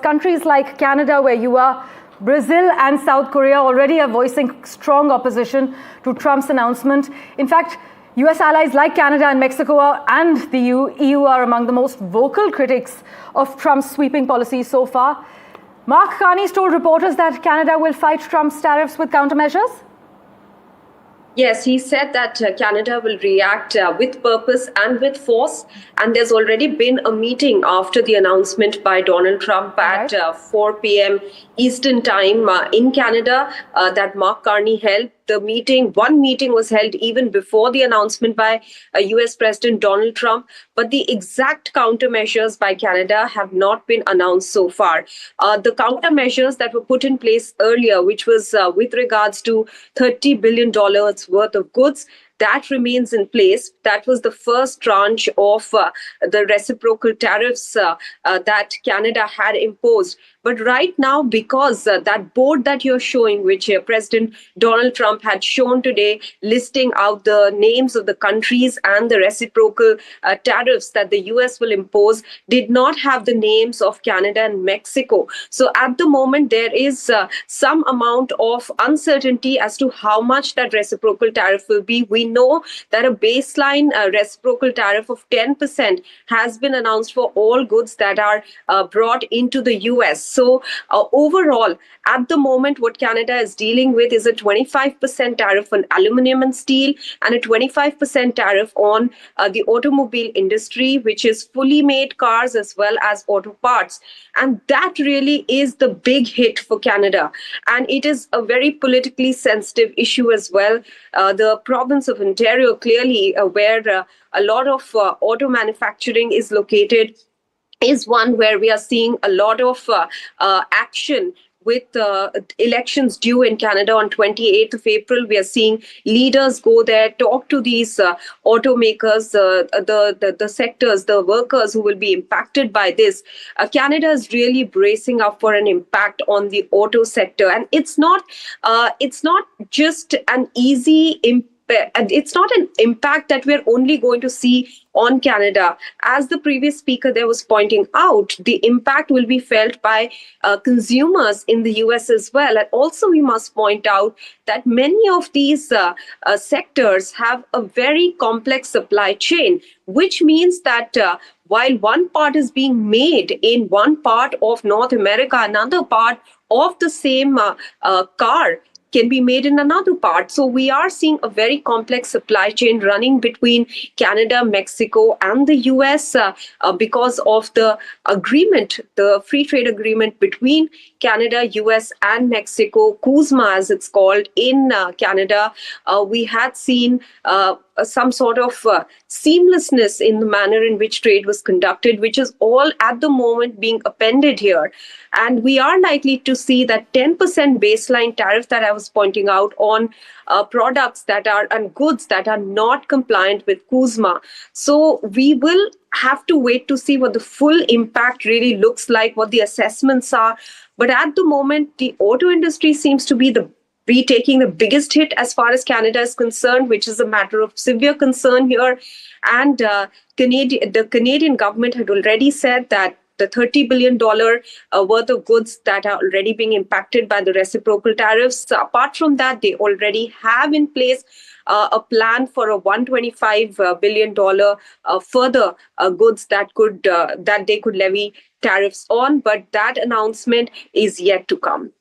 countries like Canada, where you are, Brazil and South Korea already are voicing strong opposition to Trump's announcement. In fact, US allies like Canada and Mexico and the EU are among the most vocal critics of Trump's sweeping policies so far. Mark Carney told reporters that Canada will fight Trump's tariffs with countermeasures. Yes, he said that Canada will react with purpose and with force. And there's already been a meeting after the announcement by Donald Trump at 4 p.m. Eastern Time in Canada that Mark Carney held. One meeting was held even before the announcement by US President Donald Trump, but the exact countermeasures by Canada have not been announced so far. The countermeasures that were put in place earlier, which was with regards to $30 billion worth of goods, that remains in place. That was the first tranche of the reciprocal tariffs that Canada had imposed. But right now, because that board that you're showing, which President Donald Trump had shown today, listing out the names of the countries and the reciprocal tariffs that the US will impose, did not have the names of Canada and Mexico. So at the moment, there is some amount of uncertainty as to how much that reciprocal tariff will be. We know that a baseline reciprocal tariff of 10% has been announced for all goods that are brought into the US. So overall, at the moment, what Canada is dealing with is a 25% tariff on aluminum and steel and a 25% tariff on the automobile industry, which is fully made cars as well as auto parts. And that really is the big hit for Canada. And it is a very politically sensitive issue as well. The province of Ontario, clearly where a lot of auto manufacturing is located, is one where we are seeing a lot of action with elections due in Canada on 28th of April. We are seeing leaders go there, talk to these automakers, the sectors, the workers who will be impacted by this. Canada is really bracing up for an impact on the auto sector. And it's not just an easy impact. It's not an impact that we're only going to see on Canada. As the previous speaker there was pointing out, the impact will be felt by consumers in the US as well. And also we must point out that many of these sectors have a very complex supply chain, which means that while one part is being made in one part of North America, another part of the same car can be made in another part. So we are seeing a very complex supply chain running between Canada, Mexico, and the US because of the agreement, the free trade agreement between Canada, US, and Mexico, CUSMA as it's called in Canada. We had seen some sort of seamlessness in the manner in which trade was conducted, which is all at the moment being appended here. And we are likely to see that 10% baseline tariff that I was pointing out on products that are and goods that are not compliant with CUSMA. So we will have to wait to see what the full impact really looks like, what the assessments are. But at the moment, the auto industry seems to be taking the biggest hit as far as Canada is concerned, which is a matter of severe concern here. And the Canadian government had already said that the $30 billion worth of goods that are already being impacted by the reciprocal tariffs. Apart from that, they already have in place a plan for a $125 billion further goods that they could levy tariffs on. But that announcement is yet to come.